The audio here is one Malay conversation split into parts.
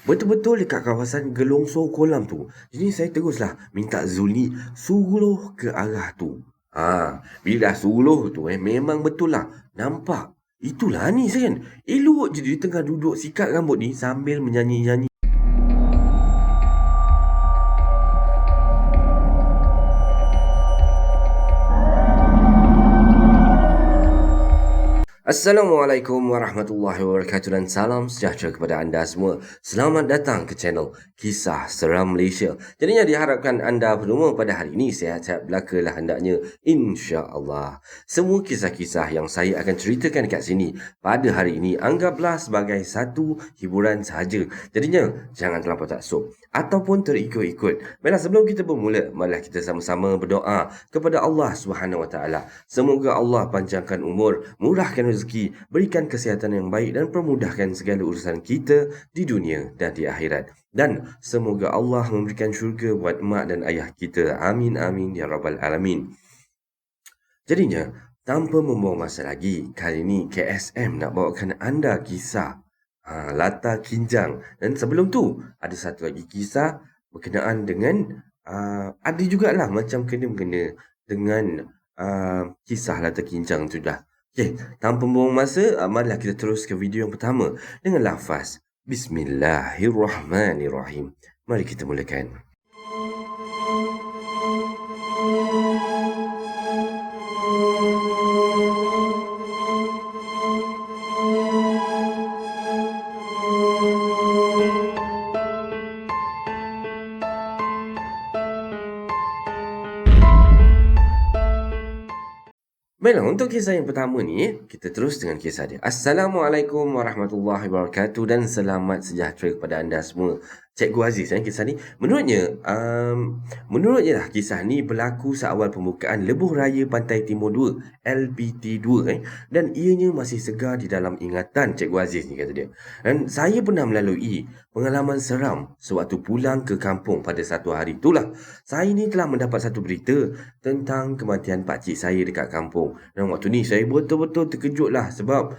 betul-betul dekat kawasan gelongsor kolam tu. Jadi saya teruslah minta Zul ni suruh ke arah tu. Bila dah suruh tu memang betul lah. Nampak. Itulah ni kan. Elok je dia tengah duduk sikat rambut ni sambil menyanyi-nyanyi. Assalamualaikum warahmatullahi wabarakatuh dan salam sejahtera kepada anda semua. Selamat datang ke channel Kisah Seram Malaysia. Jadinya diharapkan anda berdua pada hari ini sihat-sihat belaka lah hendaknya, insya-Allah. Semua kisah-kisah yang saya akan ceritakan dekat sini pada hari ini anggaplah sebagai satu hiburan sahaja. Jadinya jangan terlampau taksub ataupun terikut-ikut. Baiklah, sebelum kita bermula, marilah kita sama-sama berdoa kepada Allah Subhanahu Wa Taala. Semoga Allah panjangkan umur, murahkan rezeki, berikan kesihatan yang baik dan permudahkan segala urusan kita di dunia dan di akhirat. Dan semoga Allah memberikan syurga buat mak dan ayah kita. Amin amin ya rabbal alamin. Jadinya, tanpa membuang masa lagi, kali ini KSM nak bawakan anda kisah Lata Kinjang. Dan sebelum tu, ada satu lagi kisah berkenaan dengan ada jugalah macam kena-mengena dengan kisah Lata Kinjang tu dah. Okey, tanpa membuang masa, marilah kita terus ke video yang pertama dengan lafaz Bismillahirrahmanirrahim. Mari kita mulakan. Baiklah, untuk kisah yang pertama ni, kita terus dengan kisah dia. Assalamualaikum warahmatullahi wabarakatuh dan selamat sejahtera kepada anda semua. Cikgu Aziz, kisah ni menurutnya lah kisah ni berlaku seawal pembukaan Lebuh Raya Pantai Timur 2 LPT2 dan ianya masih segar di dalam ingatan Cikgu Aziz ni, kata dia. Dan saya pernah melalui pengalaman seram sewaktu pulang ke kampung pada satu hari itulah. Saya ni telah mendapat satu berita tentang kematian pakcik saya dekat kampung. Dan waktu ni saya betul-betul terkejut lah sebab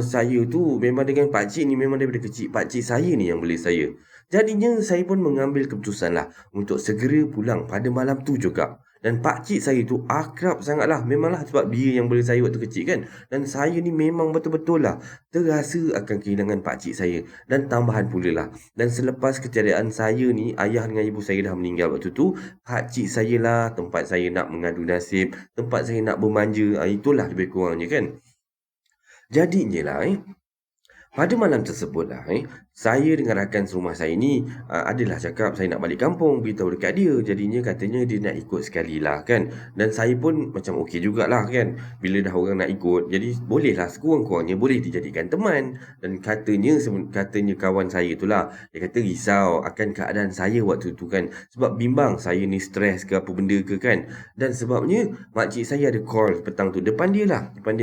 saya tu memang dengan pakcik ni memang daripada kecil pakcik saya ni yang beli saya. Jadinya saya pun mengambil keputusan lah untuk segera pulang pada malam tu juga. Dan pakcik saya tu akrab sangat lah. Memanglah sebab dia yang beli saya waktu kecil kan. Dan saya ni memang betul-betul lah terasa akan kehilangan pakcik saya. Dan tambahan pula lah, dan selepas ketiadaan saya ni, ayah dengan ibu saya dah meninggal waktu tu, pakcik saya lah tempat saya nak mengadu nasib, tempat saya nak bermanja. Itulah lebih kurangnya kan. Jadinya lah pada malam tersebut lah saya dengan rakan serumah saya ni adalah cakap saya nak balik kampung, beritahu dekat dia. Jadinya katanya dia nak ikut sekali lah kan. Dan saya pun macam okey jugalah kan. Bila dah orang nak ikut, jadi bolehlah sekurang-kurangnya boleh dijadikan teman. Dan katanya kawan saya tu lah, dia kata risau akan keadaan saya waktu tu kan. Sebab bimbang saya ni stres ke apa benda ke kan. Dan sebabnya makcik saya ada call petang tu depan dia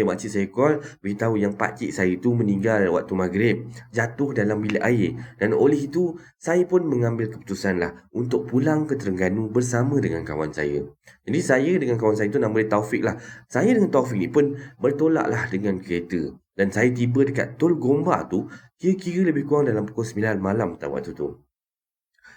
makcik saya call beritahu yang pakcik saya tu meninggal waktu maghrib, jatuh dalam bilik air. Dan oleh itu saya pun mengambil keputusan lah untuk pulang ke Terengganu bersama dengan kawan saya. Jadi saya dengan kawan saya tu nama dia Taufik lah. Saya dengan Taufik ni pun bertolak lah dengan kereta. Dan saya tiba dekat Tol Gombak tu kira-kira lebih kurang dalam pukul 9 malam waktu tu.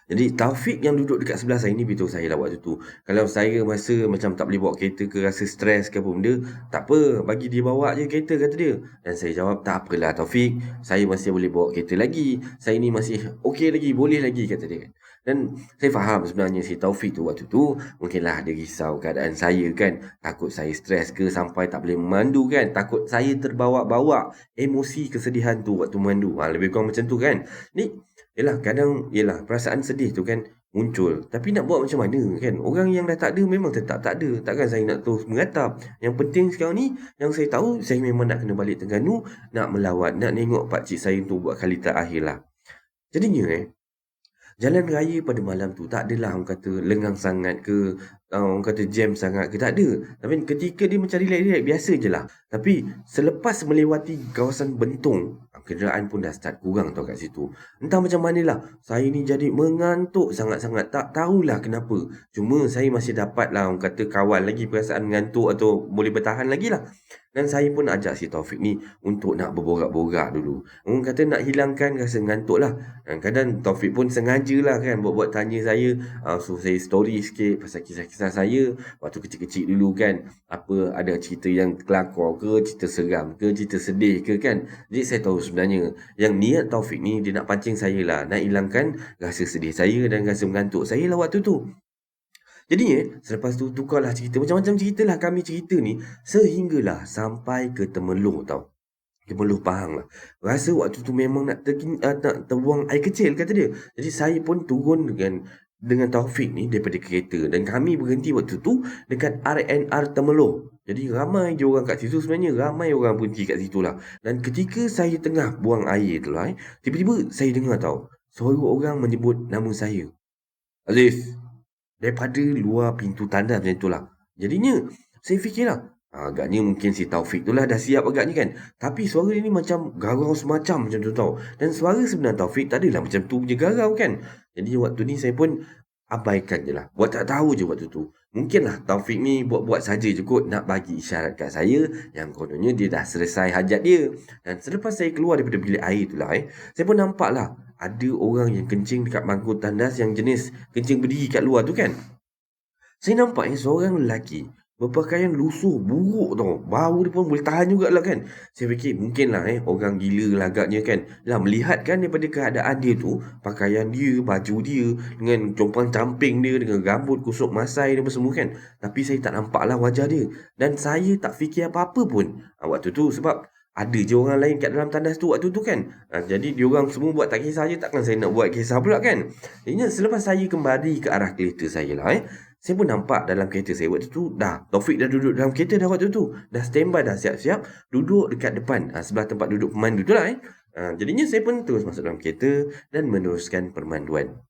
Jadi Taufik yang duduk dekat sebelah saya ni beritahu saya lah waktu tu, kalau saya masa macam tak boleh bawa kereta ke, rasa stres ke apa benda, tak apa, bagi dia bawa je kereta, kata dia. Dan saya jawab, tak apalah Taufik, saya masih boleh bawa kereta lagi, saya ni masih okey lagi, boleh lagi, kata dia. Dan saya faham sebenarnya si Taufik tu waktu tu mungkinlah dia risau keadaan saya kan, takut saya stres ke sampai tak boleh memandu kan, takut saya terbawa-bawa emosi kesedihan tu waktu memandu. Lebih kurang macam tu kan. Ni kadang perasaan sedih tu kan muncul. Tapi nak buat macam mana kan? Orang yang dah tak ada memang tetap tak ada. Takkan saya nak terus mengatap. Yang penting sekarang ni, yang saya tahu, saya memang nak kena balik Terengganu, nak melawat, nak tengok pakcik saya tu buat kali terakhir lah. Jadinya jalan raya pada malam tu tak adalah orang kata lengang sangat ke, orang kata jam sangat ke, tak ada. Tapi ketika dia macam relax-relax, biasa je lah. Tapi selepas melewati kawasan Bentong, kenderaan pun dah start kurang tau kat situ. Entah macam manalah, saya ni jadi mengantuk sangat-sangat. Tak tahulah kenapa. Cuma saya masih dapat lah orang kata kawal lagi perasaan mengantuk atau boleh bertahan lagi lah. Dan saya pun ajak si Taufik ni untuk nak berborak-borak dulu. Orang kata nak hilangkan rasa ngantuk lah. Kadang-kadang Taufik pun sengaja lah kan buat-buat tanya saya. So saya story sikit pasal kisah-kisah saya waktu kecil-kecil dulu kan. Apa ada cerita yang kelakar ke, cerita seram ke, cerita sedih ke kan. Jadi saya tahu sebenarnya yang niat Taufik ni dia nak pancing saya lah. Nak hilangkan rasa sedih saya dan rasa mengantuk saya lah waktu tu. Jadi selepas tu tukarlah cerita. Macam-macam cerita lah kami cerita ni. Sehinggalah sampai ke Temeloh tau. Temeloh Pahang lah. Rasa waktu tu memang nak terbuang air kecil kata dia. Jadi saya pun turun dengan Taufik ni daripada kereta. Dan kami berhenti waktu tu dekat RNR Temeloh. Jadi ramai je orang kat situ sebenarnya. Ramai orang berhenti kat situ lah. Dan ketika saya tengah buang air tu lah. Tiba-tiba saya dengar tau. Suara orang menyebut nama saya. Aziz. Daripada luar pintu tandas macam itulah. Jadinya saya fikirlah, agaknya mungkin si Taufik tu lah dah siap agaknya kan. Tapi suara dia ni macam garau semacam macam tu tau. Dan suara sebenar Taufik tak adalah macam tu punya garau kan. Jadi waktu ni saya pun abaikan je lah. Buat tak tahu je waktu tu. Mungkinlah Taufik ni buat-buat saja je kot nak bagi isyarat kat saya yang kononnya dia dah selesai hajat dia. Dan selepas saya keluar daripada bilik air tu lah saya pun nampak lah ada orang yang kencing dekat bangku tandas yang jenis kencing berdiri kat luar tu kan. Saya nampak seorang lelaki berpakaian lusuh buruk tau. Bau dia pun boleh tahan jugalah kan. Saya fikir mungkinlah orang gila lah agaknya kan. Lah melihat kan daripada keadaan dia tu, pakaian dia, baju dia dengan compang camping dia dengan rambut kusuk masai dan semua kan. Tapi saya tak nampak lah wajah dia. Dan saya tak fikir apa-apa pun waktu tu sebab ada je orang lain kat dalam tandas tu waktu tu kan. Jadi diorang semua buat tak kisah je. Takkan saya nak buat kisah pula kan. Jadi selepas saya kembali ke arah kereta saya lah saya pun nampak dalam kereta saya waktu tu Taufik dah duduk dalam kereta dah waktu tu. Dah standby dah siap-siap duduk dekat depan sebelah tempat duduk pemandu tu lah jadinya saya pun terus masuk dalam kereta dan meneruskan permanduan.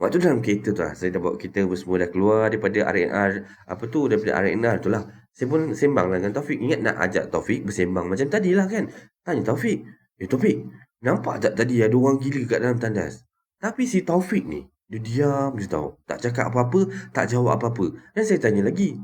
Waktu dalam kereta tu lah, saya dah bawa kita semua dah keluar daripada RNR, daripada RNR tu lah. Saya pun sembang lah dengan Taufik. Ingat nak ajak Taufik bersembang macam tadi lah kan. Tanya Taufik, Taufik, nampak tak tadi ada orang gila kat dalam tandas? Tapi si Taufik ni, dia diam je tau. Tak cakap apa-apa, tak jawab apa-apa. Dan saya tanya lagi,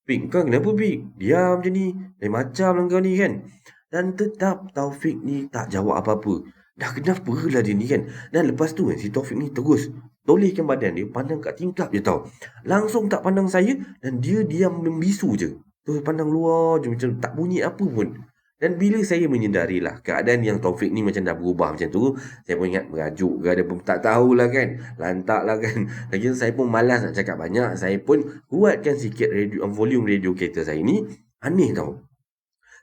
Pik, kau kenapa Pik? Diam je ni, macam lah kau ni kan. Dan tetap Taufik ni tak jawab apa-apa. Dah kenapa lah dia ni kan. Dan lepas tu si Taufik ni terus tolehkan badan dia, pandang kat tingkap je tau. Langsung tak pandang saya dan dia diam membisu je. Terus pandang luar je macam tak bunyi apa pun. Dan bila saya menyedari lah keadaan yang Taufik ni macam dah berubah macam tu, saya pun ingat merajuk ke ada pun tak tahulah kan. Lantak lah kan. Lagi saya pun malas nak cakap banyak. Saya pun kuatkan sikit volume radio kereta saya ni. Aneh tau.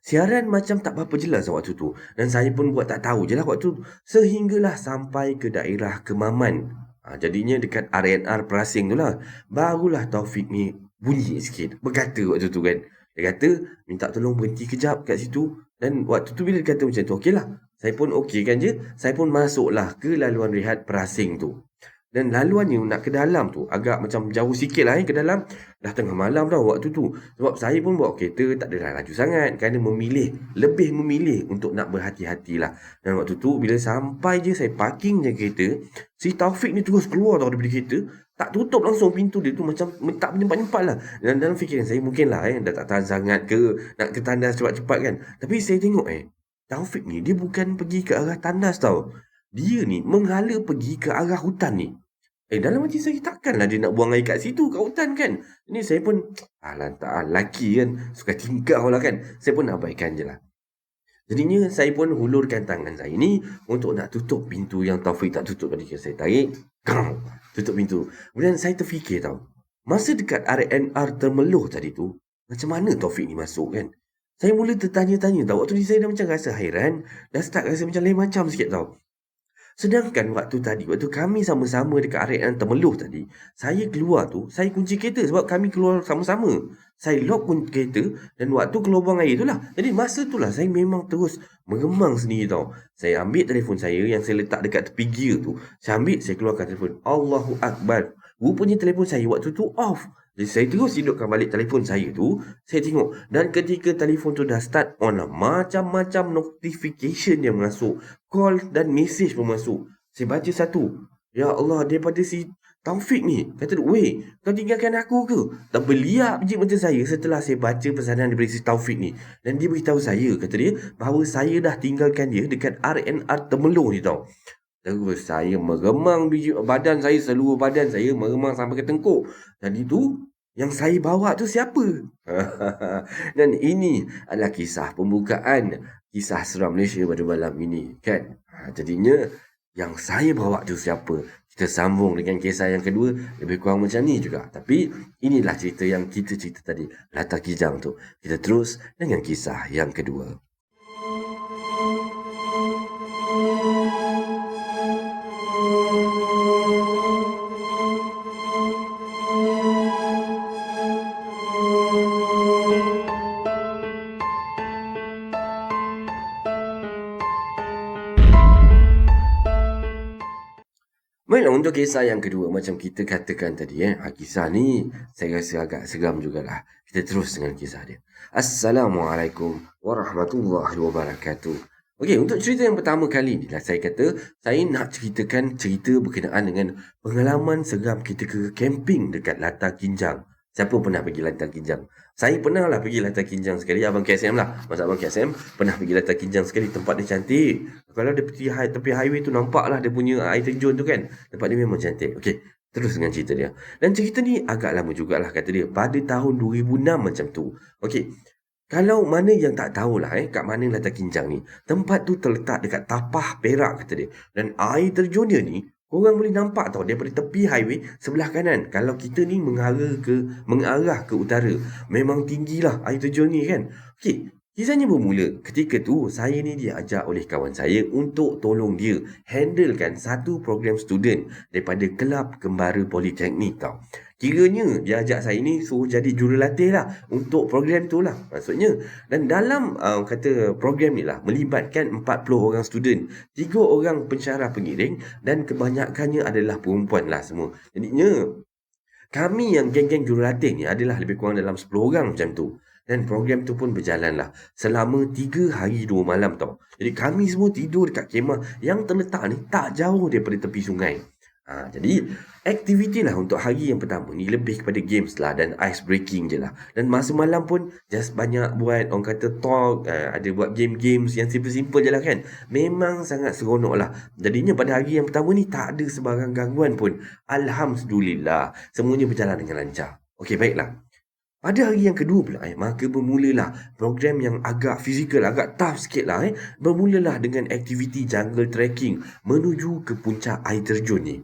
Siaran macam tak berapa jelas waktu tu. Dan saya pun buat tak tahu je lah waktu tu. Sehinggalah sampai ke daerah Kemaman. Jadinya dekat RNR Perasing tu lah. Barulah Taufik ni bunyi sikit. Berkata waktu tu kan. Dia kata minta tolong berhenti kejap kat situ. Dan waktu tu bila dia kata macam tu, okey lah. Saya pun okey kan je. Saya pun masuklah ke laluan rehat Perasing tu. Dan laluannya nak ke dalam tu agak macam jauh sikit lah ke dalam. Dah tengah malam dah waktu tu. Sebab saya pun bawa kereta tak adalah laju sangat. Kerana lebih memilih untuk nak berhati-hatilah. Dan waktu tu bila sampai je saya parking je kereta. Si Taufik ni terus keluar tau daripada kereta. Tak tutup langsung pintu dia tu macam tak menyempat-nyempat lah. Dan dalam fikiran saya mungkin lah dah tak tahan sangat ke. Nak ke tandas cepat-cepat kan. Tapi saya tengok Taufik ni dia bukan pergi ke arah tandas tau. Dia ni menghala pergi ke arah hutan ni. Dalam hati saya takkanlah dia nak buang air kat situ, kat hutan kan. Ini saya pun, lantak lelaki kan. Suka tingkau lah kan. Saya pun abaikan je lah. Jadinya saya pun hulurkan tangan saya ni untuk nak tutup pintu yang Taufik tak tutup tadi. Saya tarik, tutup pintu. Kemudian saya terfikir tau. Masa dekat RNR Temeloh tadi tu, macam mana Taufik ni masuk kan. Saya mula tertanya-tanya tau. Waktu ni saya dah macam rasa hairan. Dah start rasa macam lain macam sikit tau. Sedangkan waktu kami sama-sama dekat RNR Temeloh tadi, saya keluar tu, saya kunci kereta sebab kami keluar sama-sama. Saya lock kunci kereta dan waktu keluar buang air tu lah. Jadi masa tu lah saya memang terus mengemang sendiri tau. Saya ambil telefon saya yang saya letak dekat tepi gear tu. Saya ambil, saya keluarkan telefon. Allahu Akbar. Rupanya telefon saya waktu tu off. Jadi saya terus hidupkan balik telefon saya tu. Saya tengok. Dan ketika telefon tu dah start on lah, macam-macam notification yang masuk. Call dan message pun masuk. Saya baca satu. Ya Allah, daripada si Taufik ni, kata dia, weh, kau tinggalkan aku ke? Terbeliak biji mata saya setelah saya baca pesanan daripada si Taufik ni. Dan dia beritahu saya, kata dia, bahawa saya dah tinggalkan dia dekat RNR Temelung ni tau. Terus saya meremang biji badan saya, seluruh badan saya meremang sampai ke tengkuk. Jadi tu, yang saya bawa tu siapa? Dan ini adalah kisah pembukaan kisah seram Malaysia pada malam ini, kan? Jadinya yang saya bawa tu siapa? Kita sambung dengan kisah yang kedua, lebih kurang macam ni juga. Tapi inilah cerita yang kita cerita tadi, Latar Kijang tu. Kita terus dengan kisah yang kedua. Baiklah, untuk kisah yang kedua, macam kita katakan tadi, kisah ni saya rasa agak seram jugalah. Kita terus dengan kisah dia. Assalamualaikum warahmatullahi wabarakatuh. Okey, untuk cerita yang pertama kali ni lah, saya kata saya nak ceritakan cerita berkenaan dengan pengalaman seram kita ke camping dekat Latar Kinjang. Siapa pernah pergi Latar Kinjang? Saya pernah lah pergi Latar Kinjang sekali. Abang KSM lah. Masa Abang KSM pernah pergi Latar Kinjang sekali. Tempat dia cantik. Kalau dia tepi highway tu, nampak lah dia punya air terjun tu kan. Tempat dia memang cantik. Okey, terus dengan cerita dia. Dan cerita ni agak lama jugalah kata dia. Pada tahun 2006 macam tu. Okey, kalau mana yang tak tahulah kat mana Latar Kinjang ni. Tempat tu terletak dekat Tapah Perak kata dia. Dan air terjun dia ni, korang boleh nampak tau daripada tepi highway sebelah kanan. Kalau kita ni mengarah ke utara, memang tinggilah air terjun ni kan. Okey, kisahnya bermula ketika tu saya ni diajak oleh kawan saya untuk tolong dia handlekan satu program student daripada Kelab Kembara Politeknik tau. Kiranya dia ajak saya ni suruh jadi jurulatih lah untuk program tu lah maksudnya. Dan dalam kata program ni lah melibatkan 40 orang student, 3 orang pensyarah pengiring dan kebanyakannya adalah perempuan lah semua. Jadinya kami yang geng-geng jurulatih ni adalah lebih kurang dalam 10 orang macam tu. Dan program tu pun berjalan lah selama 3 hari 2 malam tau. Jadi kami semua tidur dekat kemah yang terletak ni tak jauh daripada tepi sungai. Jadi aktiviti lah untuk hari yang pertama ni lebih kepada games lah dan ice breaking je lah. Dan masa malam pun just banyak buat orang kata talk, ada buat game-games yang simple-simple je lah kan. Memang sangat seronok lah. Jadinya pada hari yang pertama ni tak ada sebarang gangguan pun. Alhamdulillah, semuanya berjalan dengan lancar. Okey, baiklah. Pada hari yang kedua pula, maka bermulalah program yang agak fizikal, agak tough sikit lah. Bermulalah dengan aktiviti jungle trekking menuju ke puncak air terjun ni.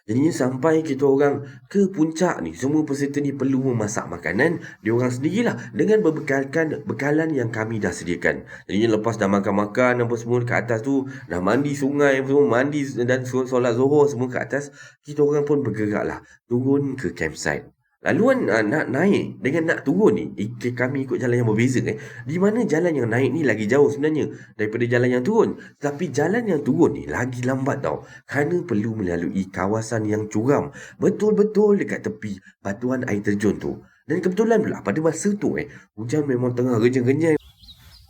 Jadinya sampai kita orang ke puncak ni, semua peserta ni perlu memasak makanan diorang sendirilah dengan berbekalkan bekalan yang kami dah sediakan. Jadinya lepas dah makan-makan apa semua kat atas tu, dah mandi sungai apa semua, mandi dan solat Zuhur semua kat atas, kita orang pun bergeraklah turun ke campsite. Laluan nak naik dengan nak turun ni, kami ikut jalan yang berbeza Di mana jalan yang naik ni lagi jauh sebenarnya daripada jalan yang turun. Tapi jalan yang turun ni lagi lambat tau. Kerana perlu melalui kawasan yang curam. Betul-betul dekat tepi batuan air terjun tu. Dan kebetulan pula pada masa tu hujan memang tengah renyang-renyang.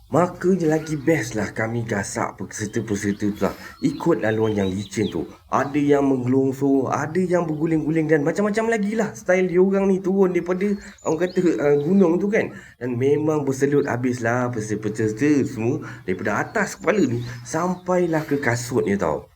Maka je lagi best lah kami gasak peserta-peserta tu lah. Ikut laluan yang licin tu. Ada yang menggelongsor, ada yang berguling-guling dan macam-macam lagi lah. Style diorang ni turun daripada orang kata gunung tu kan. Dan memang berselut habis lah peserta-peserta semua daripada atas kepala ni sampailah ke kasutnya tau.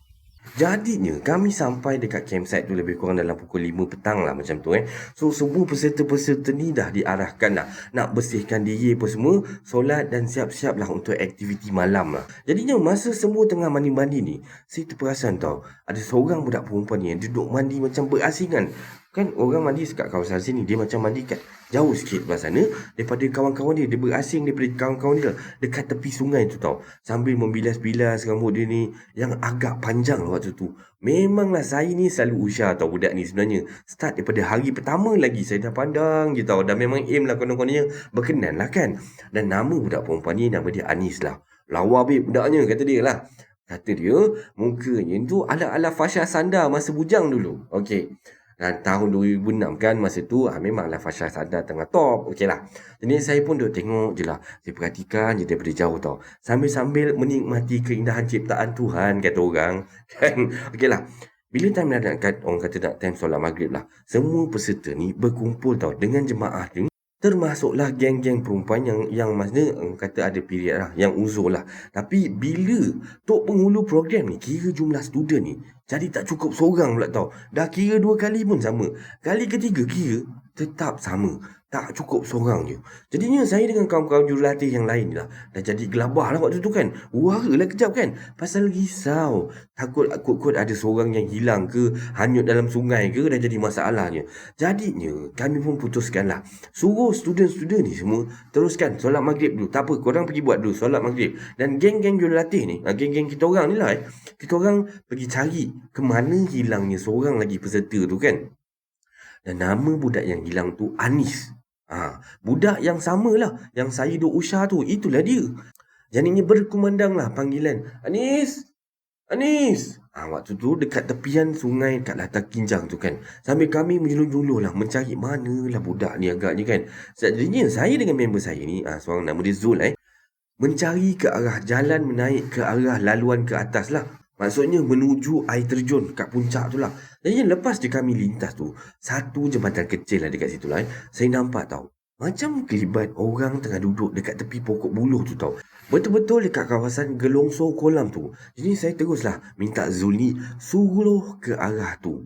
Jadinya kami sampai dekat campsite tu lebih kurang dalam pukul 5 petang lah macam tu So semua peserta-peserta ni dah diarahkan lah nak bersihkan diri apa semua, solat dan siap-siap lah untuk aktiviti malam lah. Jadinya masa semua tengah mandi-mandi ni, saya terperasan tau ada seorang budak perempuan ni yang duduk mandi macam berasingan. Kan orang mandi dekat kawasan sini, dia macam mandi kat jauh sikit belah sana daripada kawan-kawan dia. Dia berasing daripada kawan-kawan dia dekat tepi sungai tu tau. Sambil membilas-bilas rambut dia ni yang agak panjang lah waktu tu. Memanglah saya ni selalu usyar tau budak ni sebenarnya. Start daripada hari pertama lagi saya dah pandang je tau. Dan memang aim lah konon-kononnya berkenan lah kan. Dan nama budak perempuan ni nama dia Anis lah. Lawa babe budaknya kata dia lah. Kata dia mukanya tu ala-ala Fasha Sanda masa bujang dulu. Okey. Dan tahun 2006 kan masa tu memanglah Fasha Sanda tengah top. Okey lah. Jadi saya pun duduk tengok je lah. Saya perhatikan je daripada jauh tau. Sambil-sambil menikmati keindahan ciptaan Tuhan kata orang. Kan. Okey lah. Bila time orang kata nak time solat maghrib lah, semua peserta ni berkumpul tau dengan jemaah ni. Termasuklah geng-geng perempuan yang maksudnya orang kata ada period lah, yang uzur lah. Tapi bila tok penghulu program ni kira jumlah student ni jadi tak cukup seorang pula tau. Dah kira 2 kali pun sama. Kali ketiga kira tetap sama. Tak cukup seorang je. Jadinya saya dengan kawan-kawan jurulatih yang lain lah dah jadi gelabah lah waktu tu kan. Wara lah kejap kan. Pasal risau. Takut kot ada seorang yang hilang ke, hanyut dalam sungai ke, dah jadi masalahnya. Jadinya kami pun putuskan lah, suruh student-student ni semua teruskan solat maghrib dulu. Tak apa, korang pergi buat dulu solat maghrib. Dan geng-geng jurulatih ni, geng-geng kita orang ni lah, kita orang pergi cari ke mana hilangnya seorang lagi peserta tu kan. Dan nama budak yang hilang tu Anis. Budak yang samalah yang saya duk usah tu, itulah dia. Jadinya berkumandanglah panggilan, Anis, Anis. Waktu tu dekat tepian sungai kat latar Kinjang tu kan. Sambil kami menjulur-julur lah mencari manalah budak ni agaknya kan. Jadinya saya dengan member saya ni, seorang nama dia Zul mencari ke arah jalan menaik ke arah laluan ke atas lah. Maksudnya menuju air terjun kat puncak tu lah. Jadi lepas je kami lintas tu, satu jembatan kecil lah dekat situ lah. Saya nampak tau, macam kelibat orang tengah duduk dekat tepi pokok buluh tu tau. Betul-betul dekat kawasan gelongsor kolam tu. Jadi saya teruslah minta Zul ni suruh ke arah tu.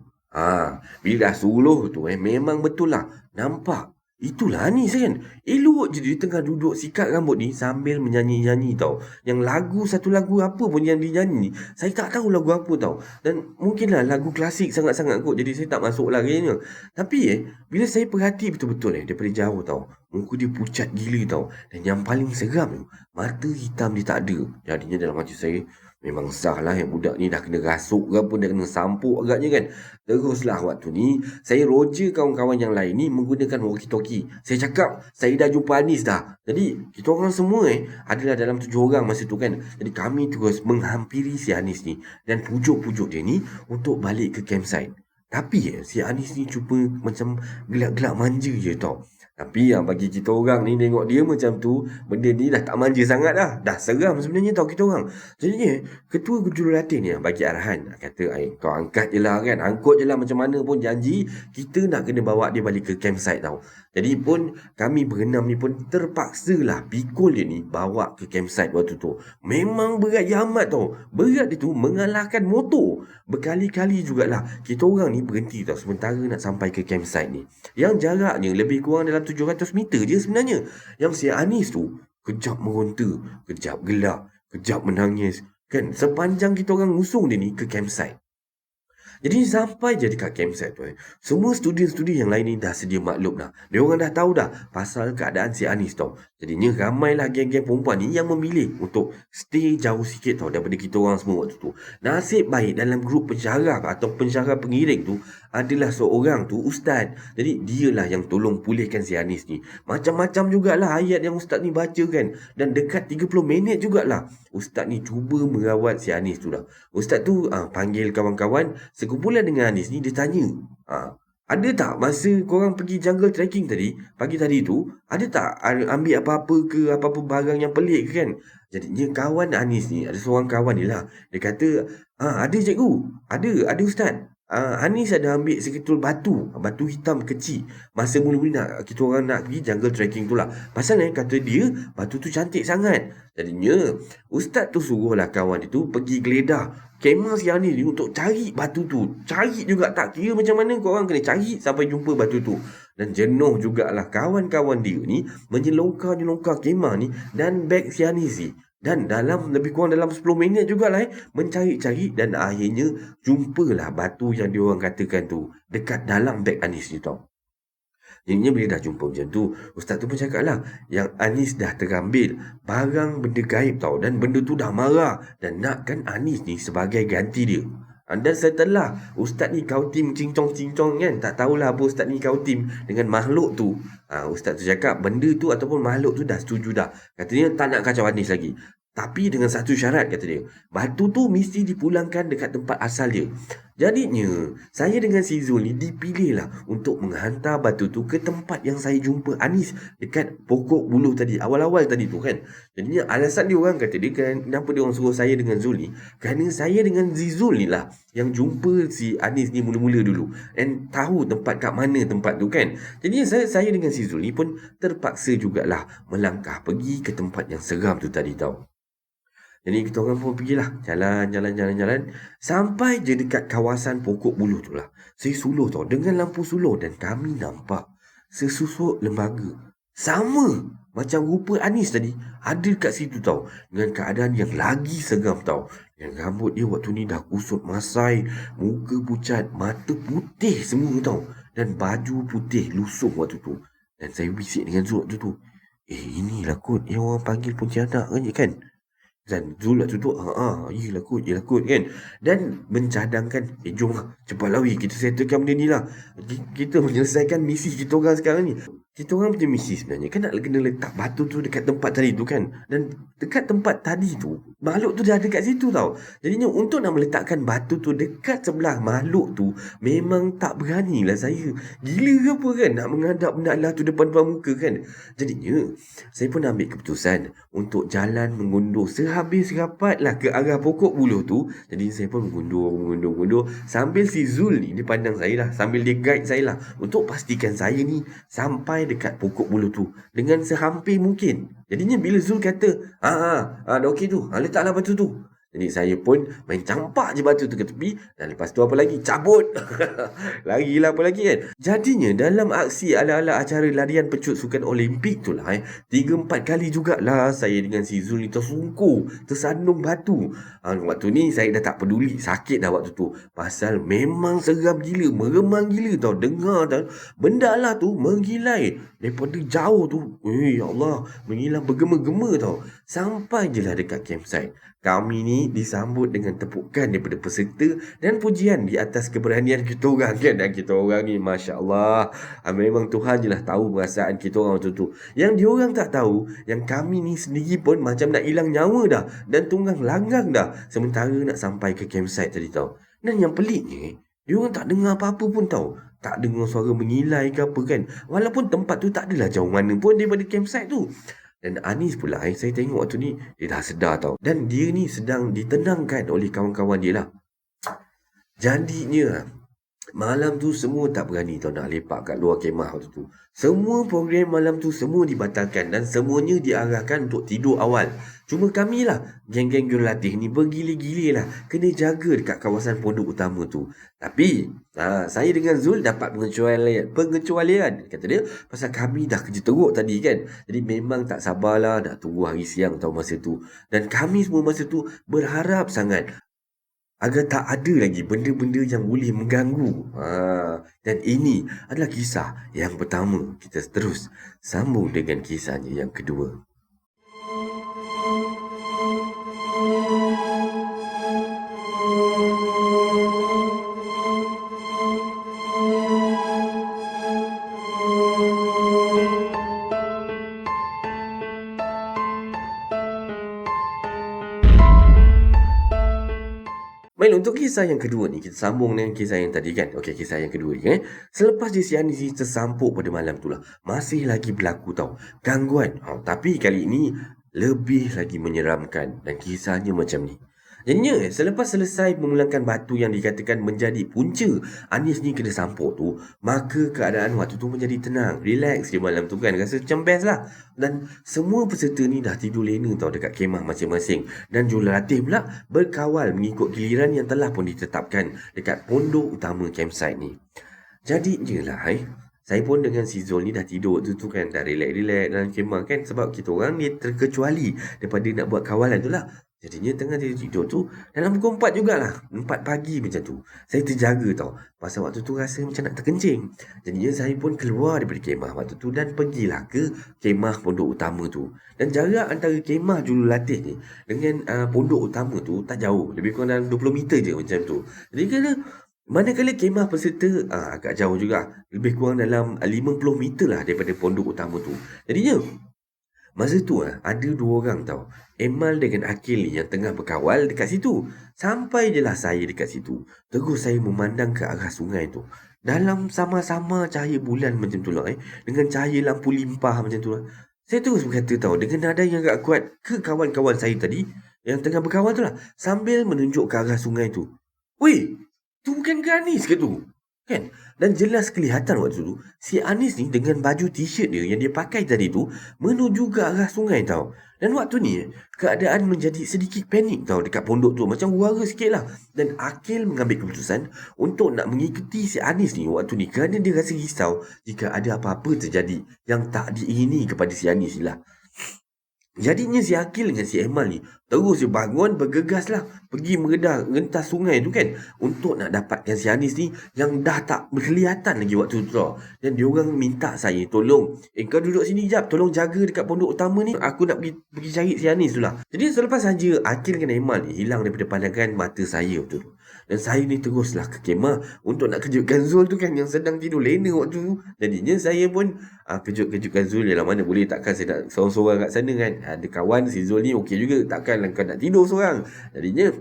Bila dah suruh tu memang betul lah nampak. Itulah Anis kan. Elok je dia tengah duduk sikat rambut ni sambil menyanyi-nyanyi tau. Yang lagu, satu lagu apa pun yang dia nyanyi, saya tak tahu lagu apa tau. Dan mungkinlah lagu klasik sangat-sangat kot. Jadi saya tak masuk lah kayaknya. Tapi bila saya perhati betul-betul daripada jauh tau, muka dia pucat gila tau. Dan yang paling seram tu, mata hitam dia tak ada. Jadinya dalam hati saya, memang sah lah yang budak ni dah kena rasuk ke apa, dah kena sampuk agaknya kan. Teruslah waktu ni, saya roja kawan-kawan yang lain ni menggunakan walkie-talkie. Saya cakap, saya dah jumpa Anis dah. Jadi, kita orang semua adalah dalam 7 orang masa tu kan. Jadi, kami terus menghampiri si Anis ni dan pujuk-pujuk dia ni untuk balik ke campsite. Tapi si Anis ni cuba macam gelak-gelak manja je tau. Tapi bagi kita orang ni tengok dia macam tu, benda ni dah tak manja sangat dah. Dah seram sebenarnya tau kita orang. Jadi ketua jurulatih ni bagi arahan. Kata, kau angkat je lah kan. Angkut je lah macam mana pun, janji kita nak kena bawa dia balik ke campsite tau. Jadi pun kami berenam ni pun terpaksa lah pikul dia ni bawa ke campsite waktu tu. Memang berat ya amat tau. Berat dia tu mengalahkan motor. Berkali-kali jugalah kita orang ni berhenti tau sementara nak sampai ke campsite ni. Yang jaraknya lebih kurang dalam 700 meter je sebenarnya. Yang si Anis tu kejap meronta, kejap gelak, kejap menangis. Kan sepanjang kita orang ngusung dia ni ke campsite. Jadi sampai je dekat campsite tu semua student-student yang lain ni dah sedia maklum dah. Dia orang dah tahu dah pasal keadaan si Anis tau. Jadinya ramailah geng-geng perempuan ni yang memilih untuk stay jauh sikit tau daripada kita orang semua waktu tu. Nasib baik dalam grup pensyarah atau pensyarah pengiring tu adalah seorang tu ustaz. Jadi dialah yang tolong pulihkan si Anis ni. Macam-macam jugalah ayat yang ustaz ni baca kan. Dan dekat 30 minit jugalah ustaz ni cuba merawat si Anis tu dah. Ustaz tu panggil kawan-kawan sekumpulan dengan Anis ni, dia tanya, ada tak masa korang pergi jungle trekking tadi, pagi tadi tu, ada tak ambil apa-apa ke, apa-apa barang yang pelik ke kan? Jadinya kawan Anis ni, ada seorang kawan ni lah, dia kata, ada cikgu, ada ustaz. Anis ada ambil seketul batu hitam kecil masa mula-mula kita orang nak pergi jungle trekking tu lah. Pasal kata dia batu tu cantik sangat. Jadinya ustaz tu suruhlah kawan itu pergi geledah kemah si Anis ni untuk cari batu tu. Cari juga, tak kira macam mana korang kena cari sampai jumpa batu tu. Dan jenuh jugalah kawan-kawan dia ni menyelongkar-nyelongkar kemah ni dan beg si Anis ni. Dan dalam lebih kurang dalam 10 minit jugalah mencari-cari dan akhirnya jumpalah batu yang dia orang katakan tu dekat dalam beg Anis ni tau. Jadinya bila dah jumpa macam tu, ustaz tu pun cakap lah yang Anis dah terambil barang benda gaib tau. Dan benda tu dah marah dan nakkan Anis ni sebagai ganti dia. Dan setelah ustaz ni kautim cincong-cincong kan, tak tahulah apa ustaz ni kautim dengan makhluk tu, ustaz tu cakap benda tu ataupun makhluk tu dah setuju dah. Katanya tak nak kacau Anis lagi. Tapi dengan satu syarat, kata dia, batu tu mesti dipulangkan dekat tempat asal dia. Jadinya, saya dengan si Zul ni dipilihlah untuk menghantar batu tu ke tempat yang saya jumpa Anis dekat pokok buluh tadi, awal-awal tadi tu kan. Jadinya alasan dia orang kata dia kenapa dia orang suruh saya dengan Zul ni, kerana saya dengan Zul ni lah yang jumpa si Anis ni mula-mula dulu and tahu tempat kat mana tempat tu kan. Jadinya saya dengan si Zul ni pun terpaksa jugalah melangkah pergi ke tempat yang seram tu tadi tau. Jadi kita orang pun pergilah jalan. Sampai je dekat kawasan pokok buluh tu lah. Saya suluh tau dengan lampu suluh dan kami nampak sesusuk lembaga. Sama macam rupa Anis tadi ada dekat situ tau. Dengan keadaan yang lagi seram tau. Yang rambut dia waktu ni dah kusut masai, muka pucat, mata putih semua tau. Dan baju putih lusuh waktu tu. Dan saya bisik dengan Zul waktu tu. Inilah kot yang orang panggil Pontianak kan? Dan Zul waktu tu, yelah kot kan. Dan mencadangkan, jom lah, cepatlah weh, kita settlekan benda ni lah. Kita menyelesaikan misi kita orang sekarang ni. Kita orang punya misi sebenarnya kan nak kena letak batu tu dekat tempat tadi tu kan. Dan dekat tempat tadi tu, makhluk tu dah ada kat situ tau. Jadinya untuk nak meletakkan batu tu dekat sebelah makhluk tu, memang tak beranilah saya. Gila ke apa kan nak menghadap benda Allah tu depan-depan muka kan. Jadinya, saya pun ambil keputusan untuk jalan mengundur sehabis rapat lah ke arah pokok buluh tu. Jadi saya pun mengundur sambil si Zul ni dia pandang saya lah, sambil dia guide saya lah untuk pastikan saya ni sampai dekat pokok buluh tu dengan sehampir mungkin. Jadinya bila Zul kata dah okey tu, letaklah batu tu. Jadi saya pun main campak je batu tu ke tepi. Dan lepas tu apa lagi? Cabut. Larilah apa lagi kan. Jadinya dalam aksi ala-ala acara larian pecut sukan Olimpik tu lah 3-4 kali jugalah saya dengan si Zul ni tersungkur, tersandung batu. Waktu ni saya dah tak peduli, sakit dah waktu tu. Pasal memang seram gila, meremang gila tau. Dengar tau, benda lah tu menggilai daripada jauh tu. Ya Allah, mengilang bergema-gema tau. Sampai je lah dekat campsite. Kami ni disambut dengan tepukan daripada peserta dan pujian di atas keberanian kita orang kan. Dan kita orang ni Masya Allah, memang Tuhan je lah tahu perasaan kita orang waktu tu. Yang diorang tak tahu, yang kami ni sendiri pun macam nak hilang nyawa dah dan tunggang langgang dah sementara nak sampai ke campsite tadi tau. Dan yang peliknya, diorang tak dengar apa-apa pun tau. Tak dengar suara mengilai ke apa kan. Walaupun tempat tu tak adalah jauh mana pun daripada campsite tu. Dan Anis pula saya tengok waktu ni dia dah sedar tau. Dan dia ni sedang ditenangkan oleh kawan-kawan dia lah. Jadinya malam tu semua tak berani tau nak lepak kat luar kemah waktu tu. Semua program malam tu semua dibatalkan dan semuanya diarahkan untuk tidur awal. Cuma kami lah, geng-geng jurulatih ni bergili-gili lah kena jaga dekat kawasan pondok utama tu. Tapi saya dengan Zul dapat pengecualian kata dia pasal kami dah kerja teruk tadi kan. Jadi memang tak sabarlah nak tunggu hari siang tau masa tu. Dan kami semua masa tu berharap sangat agar tak ada lagi benda-benda yang boleh mengganggu. Dan ini adalah kisah yang pertama. Kita terus sambung dengan kisahnya yang kedua. Baik, untuk kisah yang kedua ni, kita sambung dengan kisah yang tadi kan. Okey, kisah yang kedua ni selepas si Anis tersampuk pada malam tu lah, masih lagi berlaku tau gangguan. Tapi kali ini lebih lagi menyeramkan dan kisahnya macam ni. Jadinya selepas selesai memulangkan batu yang dikatakan menjadi punca Anis ni kena sampuk tu, maka keadaan waktu tu menjadi tenang, relax je malam tu kan, rasa macam best lah. Dan semua peserta ni dah tidur lena tau dekat kemah masing-masing. Dan jurulatih pula berkawal mengikut giliran yang telah pun ditetapkan dekat pondok utama campsite ni. Jadinya lah saya pun dengan si Zul ni dah tidur tu kan, dah relax-relax dalam kemah kan, sebab kita orang ni terkecuali daripada nak buat kawalan tu lah. Jadinya tengah tidur tu dalam pukul 4 jugalah, 4 pagi macam tu, saya terjaga tau. Pasal waktu tu rasa macam nak terkencing. Jadinya saya pun keluar daripada kemah waktu tu dan pergilah ke kemah pondok utama tu. Dan jarak antara kemah jurulatih ni dengan pondok utama tu tak jauh, lebih kurang dalam 20 meter je macam tu. Jadi kena manakala kemah peserta agak jauh juga, lebih kurang dalam 50 meter lah daripada pondok utama tu. Jadinya Masa tu ada dua orang tau. Emal dengan Akil ni yang tengah berkawal dekat situ. Sampai je lah saya dekat situ. Terus saya memandang ke arah sungai tu. Dalam sama-sama cahaya bulan macam tu lah dengan cahaya lampu limpah macam tu lah. Saya terus berkata tau dengan nada yang agak kuat ke kawan-kawan saya tadi yang tengah berkawal tu lah. Sambil menunjuk ke arah sungai tu. Weh, tu bukan ke Anis ke tu? Kan? Dan jelas kelihatan waktu tu, si Anis ni dengan baju t-shirt dia yang dia pakai tadi tu, menuju ke arah sungai tau. Dan waktu ni, keadaan menjadi sedikit panik tau dekat pondok tu. Macam wara sikit lah. Dan Akil mengambil keputusan untuk nak mengikuti si Anis ni waktu ni. Kerana dia rasa risau jika ada apa-apa terjadi yang tak diingini kepada si Anis ni lah. Jadinya si Akil dengan si Emal ni terus dia bangun bergegas lah pergi rentas sungai tu kan untuk nak dapatkan si Anis ni yang dah tak berkelihatan lagi waktu tu tau. Dan diorang minta saya tolong, kau duduk sini jap, tolong jaga dekat pondok utama ni, aku nak pergi cari si Anis tu lah. Jadi selepas saja Akil dengan Emal ni hilang daripada pandangan mata saya waktu tu, dan saya ni teruslah ke kemah untuk nak kejutkan Zul tu kan yang sedang tidur lena waktu tu. Jadinya saya pun kejutkan Zul. Yalah mana boleh, takkan saya nak seorang-seorang kat sana kan. Ada kawan si Zul ni okey juga, takkan kau nak tidur seorang. Jadinya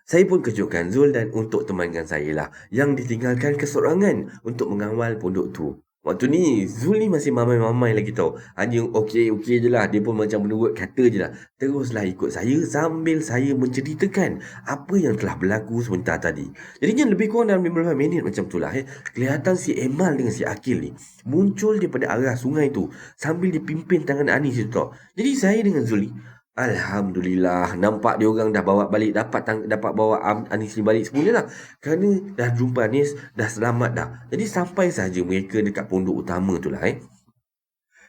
saya pun kejutkan Zul dan untuk temankan saya lah yang ditinggalkan keseorangan untuk mengawal pondok tu. Waktu ni Zul ni masih mamai-mamai lagi tau. Hanya okey je lah. Dia pun macam menurut kata je lah. Teruslah ikut saya sambil saya menceritakan apa yang telah berlaku sebentar tadi. Jadinya lebih kurang dalam 15 minit macam tu lah. Kelihatan si Emal dengan si Akil ni muncul daripada arah sungai tu sambil dipimpin tangan Anis tu tau. Jadi saya dengan Zul ni, alhamdulillah, nampak dia orang dah bawa balik, dapat bawa Anis ni balik semula lah. Kerana dah jumpa Anis, dah selamat dah. Jadi sampai saja mereka dekat pondok utama tu lah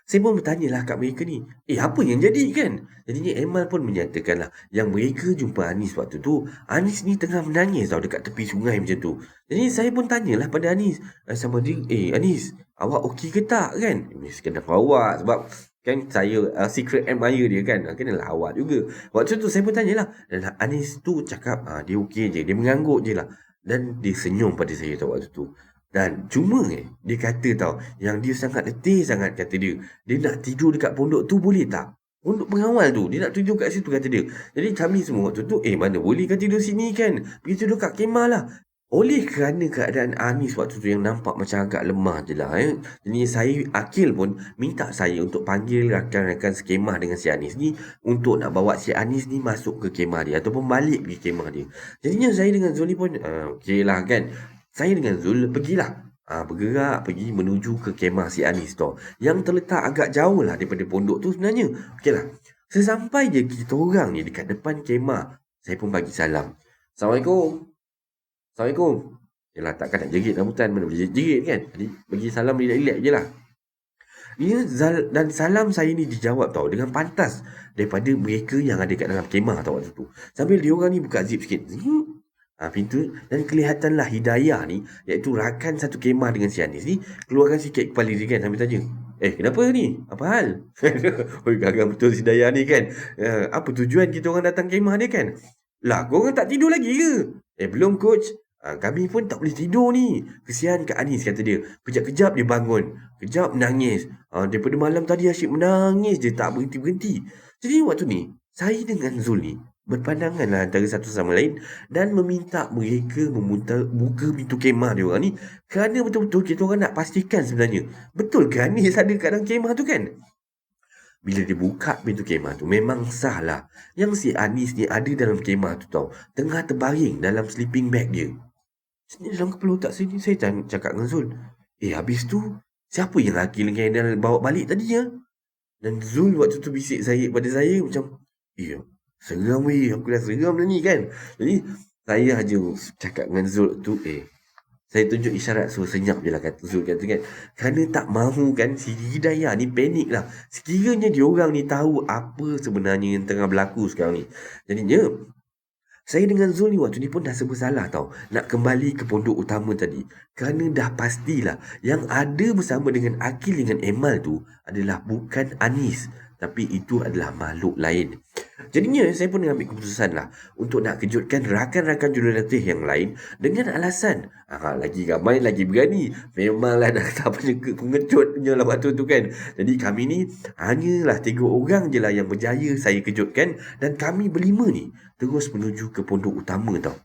Saya pun bertanya lah kat mereka ni, apa yang jadi kan? Jadinya Emal pun menyatakan lah yang mereka jumpa Anis waktu tu. Anis ni tengah menangis tau dekat tepi sungai macam tu. Jadi saya pun tanyalah pada Anis, sama dia, Anis, awak okey ke tak kan? Mesti kena awak sebab kan saya secret admirer dia kan, kena lawat juga. Waktu tu saya pun tanyalah, dan Anis tu cakap dia okey je, dia mengangguk je lah. Dan dia senyum pada saya tau waktu tu. Dan cuma dia kata tau yang dia sangat letih sangat, kata dia nak tidur dekat pondok tu boleh tak? Pondok pengawal tu, dia nak tidur kat situ kata dia. Jadi kami semua waktu tu, mana boleh kan tidur sini kan, pergi tidur kat kemah lah. Oleh kerana keadaan Anis waktu tu yang nampak macam agak lemah je lah Jadi saya, Akil pun minta saya untuk panggil rakan-rakan sekemah dengan si Anis ni untuk nak bawa si Anis ni masuk ke kemah dia ataupun balik pergi kemah dia. Jadinya saya dengan Zul ni pun okey lah kan. Saya dengan Zul pergilah bergerak pergi menuju ke kemah si Anis tu yang terletak agak jauh lah daripada pondok tu sebenarnya. Okey lah, sesampai je kita orang ni dekat depan kemah, saya pun bagi salam. Assalamualaikum. Yalah, takkan nak jerit rambutan, mana boleh jerit kan. Jadi bagi salam relax je lah. Dan salam saya ni dijawab tau dengan pantas daripada mereka yang ada kat dalam kemah tau waktu tu. Sambil diorang ni buka zip sikit pintu, dan kelihatanlah Hidayah ni, iaitu rakan satu kemah dengan si Anis ni, keluarkan sikit kepala dia kan sambil tanya, kenapa ni? Apa hal? Oi, garang betul si Hidayah ni kan. Apa tujuan kita orang datang kemah dia kan? Lah, korang tak tidur lagi ke? Belum coach. Kami pun tak boleh tidur ni. Kesian Kak Anis, kata dia. Kejap-kejap dia bangun. Kejap menangis. Daripada malam tadi asyik menangis je, tak berhenti-berhenti. Jadi waktu ni, saya dengan Zul ni berpandangan lah antara satu sama lain dan meminta mereka buka pintu kemah dia orang ni. Kerana betul-betul kita orang nak pastikan sebenarnya betul ke Anis ada kat dalam kemah tu kan. Bila dia buka pintu kemah tu, memang sah lah yang si Anis ni ada dalam kemah tu tau. Tengah terbaring dalam sleeping bag dia. Sini dalam kepala otak saya cakap dengan Zul, habis tu siapa yang Akil dengan Aidil bawa balik tadi ya? Dan Zul waktu tu bisik pada saya macam, seram weh, aku dah seram dah ni kan. Jadi saya aja cakap dengan Zul tu, saya tunjuk isyarat suruh senyap je lah, kata Zul kata kan. Kerana tak mahu kan si Hidayah ni panik lah. Sekiranya diorang ni tahu apa sebenarnya yang tengah berlaku sekarang ni. Jadinya saya dengan Zul ni waktu ni pun dah serba salah tau nak kembali ke pondok utama tadi. Kerana dah pastilah yang ada bersama dengan Akil dengan Emal tu adalah bukan Anis, tapi itu adalah makhluk lain. Jadinya saya pun mengambil keputusan lah untuk nak kejutkan rakan-rakan jurulatih yang lain dengan alasan lagi ramai lagi berani. Memanglah dah tak pengecut punya lah waktu tu kan. Jadi kami ni hanyalah 3 orang je lah yang berjaya saya kejutkan, dan kami berlima ni terus menuju ke pondok utama tau.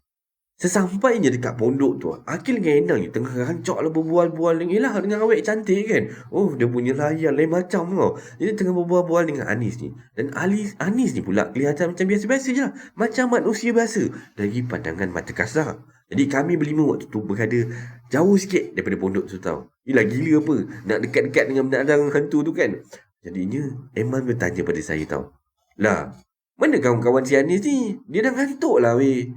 Sesampainya dekat pondok tu, Akil dengan Endang ni tengah rancak lah berbual-bual dengan awet cantik kan. Oh, dia punya layan lain macam tau. Jadi tengah berbual-bual dengan Anis ni. Dan Anis ni pula kelihatan macam biasa-biasa je lah. Macam manusia biasa dari pandangan mata kasar. Jadi kami berlima waktu tu berada jauh sikit daripada pondok tu tau. Yelah, gila apa nak dekat-dekat dengan benda-benda hantu tu kan. Jadinya Eman bertanya pada saya tau, "Lah, mana kawan-kawan si Anis ni? Dia dah ngantuk lah weh.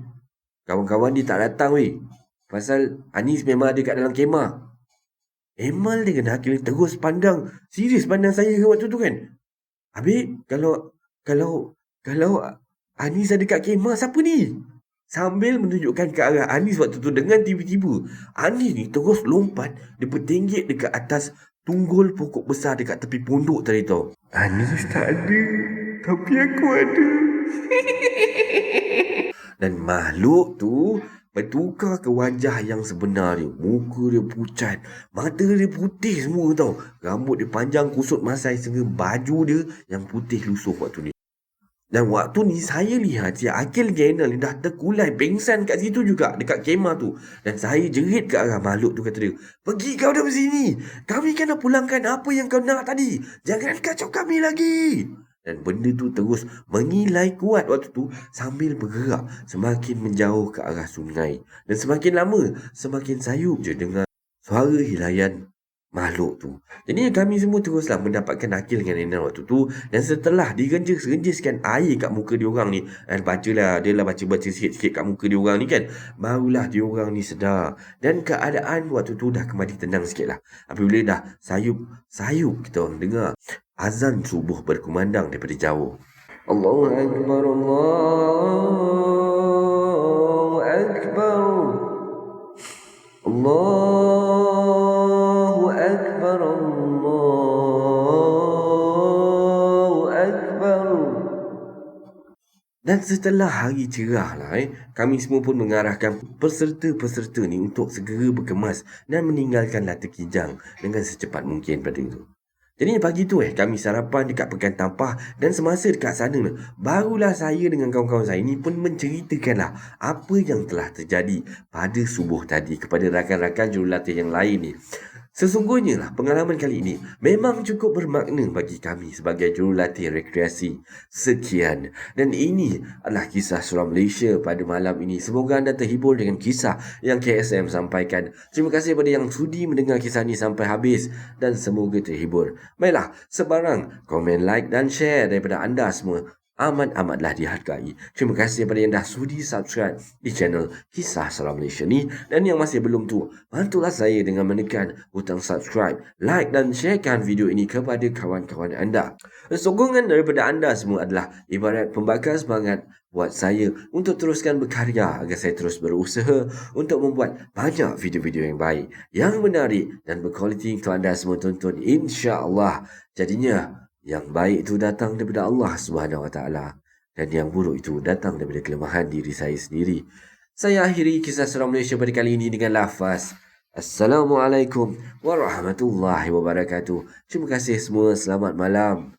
Kawan-kawan dia tak datang weh. Pasal Anis memang ada kat dalam kemah." Emal dengan Akil terus serius pandang saya waktu tu kan. Habis kalau Anis ada kat kemah, siapa ni? Sambil menunjukkan ke arah Anis waktu tu, dengan tiba-tiba Anis ni terus lompat, dia bertinggit dekat atas tunggul pokok besar dekat tepi pondok tadi tau. "Anis tak ada, tapi aku ada." Dan makhluk tu bertukar ke wajah yang sebenar dia. Muka dia pucat, mata dia putih semua tau. Rambut dia panjang kusut masai sehingga baju dia yang putih lusuh waktu ni. Dan waktu ni saya lihat si Akil Gainal ni dah terkulai pengsan kat situ juga, dekat kemah tu. Dan saya jerit ke arah makhluk tu, kata dia, "Pergi kau dari sini. Kami kena pulangkan apa yang kau nak tadi. Jangan kacau kami lagi." Dan benda tu terus mengilai kuat waktu tu sambil bergerak semakin menjauh ke arah sungai. Dan semakin lama, semakin sayup je dengar suara hilayan makhluk tu. Jadi kami semua teruslah mendapatkan Akil dengan Nenan waktu tu. Dan setelah direnjiskan air kat muka diorang ni, dan dia lah baca-baca sikit-sikit kat muka diorang ni kan, barulah diorang ni sedar. Dan keadaan waktu tu dah kembali tenang sikit lah. Apabila dah sayup kita orang dengar azan subuh berkumandang daripada jauh. Allahu Akbar, Allahu Akbar, Allahu Akbar, Allahu Akbar. Dan setelah hari cerah lah kami semua pun mengarahkan peserta-peserta ni untuk segera berkemas dan meninggalkanlah Terkijang dengan secepat mungkin pada itu. Jadi pagi tu kami sarapan dekat Pekan Tampah, dan semasa dekat sana barulah saya dengan kawan-kawan saya ni pun menceritakanlah apa yang telah terjadi pada subuh tadi kepada rakan-rakan jurulatih yang lain ni. Sesungguhnya lah pengalaman kali ini memang cukup bermakna bagi kami sebagai jurulatih rekreasi. Sekian, dan ini adalah kisah seram Malaysia pada malam ini. Semoga anda terhibur dengan kisah yang KSM sampaikan. Terima kasih kepada yang sudi mendengar kisah ini sampai habis, dan semoga terhibur. Baiklah, sebarang komen, like dan share daripada anda semua amat-amatlah dihargai. Terima kasih kepada yang dah sudi subscribe di channel Kisah Seram Malaysia ni, dan yang masih belum tu, bantulah saya dengan menekan butang subscribe, like dan sharekan video ini kepada kawan-kawan anda. Sokongan daripada anda semua adalah ibarat pembakar semangat buat saya untuk teruskan berkarya, agar saya terus berusaha untuk membuat banyak video-video yang baik, yang menarik dan berkualiti untuk anda semua tonton, insya-Allah. Jadinya yang baik itu datang daripada Allah Subhanahu Wa Taala, dan yang buruk itu datang daripada kelemahan diri saya sendiri. Saya akhiri kisah seram Malaysia pada kali ini dengan lafaz Assalamualaikum warahmatullahi wabarakatuh. Terima kasih semua. Selamat malam.